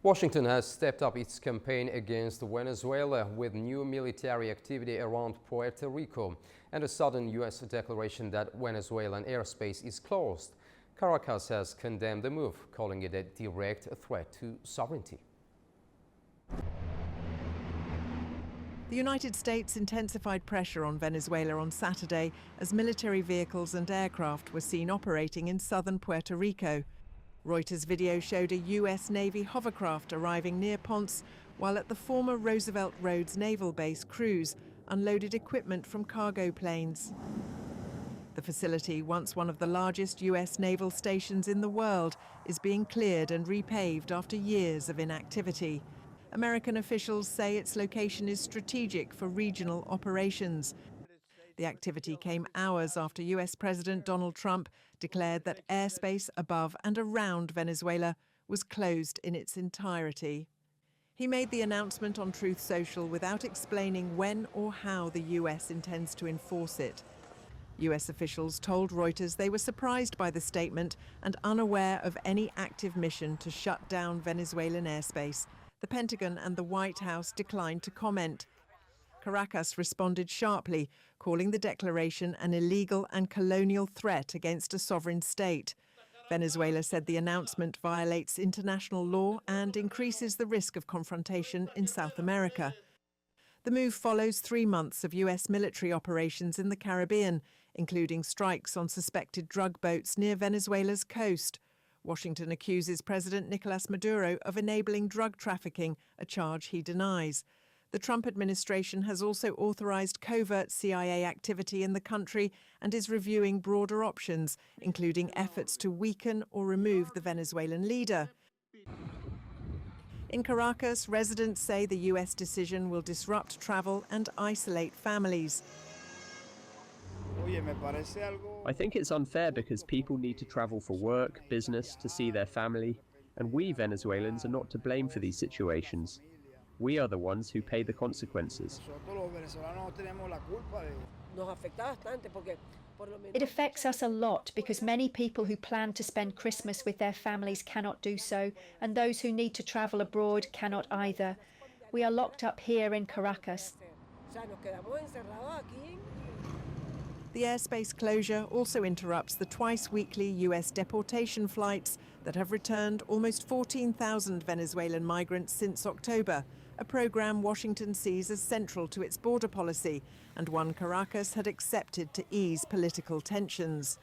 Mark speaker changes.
Speaker 1: Washington has stepped up its campaign against Venezuela with new military activity around Puerto Rico and a sudden U.S. declaration that Venezuelan airspace is closed. Caracas has condemned the move, calling it a direct threat to sovereignty.
Speaker 2: The United States intensified pressure on Venezuela on Saturday as military vehicles and aircraft were seen operating in southern Puerto Rico. Reuters video showed a U.S. Navy hovercraft arriving near Ponce, while at the former Roosevelt Roads Naval Base, crews unloaded equipment from cargo planes. The facility, once one of the largest U.S. naval stations in the world, is being cleared and repaved after years of inactivity. American officials say its location is strategic for regional operations. The activity came hours after U.S. President Donald Trump declared that airspace above and around Venezuela was closed in its entirety. He made the announcement on Truth Social without explaining when or how the U.S. intends to enforce it. U.S. officials told Reuters they were surprised by the statement and unaware of any active mission to shut down Venezuelan airspace. The Pentagon and the White House declined to comment. Caracas responded sharply, calling the declaration an illegal and colonial threat against a sovereign state. Venezuela said the announcement violates international law and increases the risk of confrontation in South America. The move follows 3 months of U.S. military operations in the Caribbean, including strikes on suspected drug boats near Venezuela's coast. Washington accuses President Nicolas Maduro of enabling drug trafficking, a charge he denies. The Trump administration has also authorized covert CIA activity in the country and is reviewing broader options, including efforts to weaken or remove the Venezuelan leader. In Caracas, residents say the U.S. decision will disrupt travel and isolate families.
Speaker 3: I think it's unfair because people need to travel for work, business, to see their family, and we Venezuelans are not to blame for these situations. We are the ones who pay the consequences.
Speaker 4: It affects us a lot because many people who plan to spend Christmas with their families cannot do so, and those who need to travel abroad cannot either. We are locked up here in Caracas.
Speaker 2: The airspace closure also interrupts the twice-weekly U.S. deportation flights that have returned almost 14,000 Venezuelan migrants since October, a program Washington sees as central to its border policy and one Caracas had accepted to ease political tensions.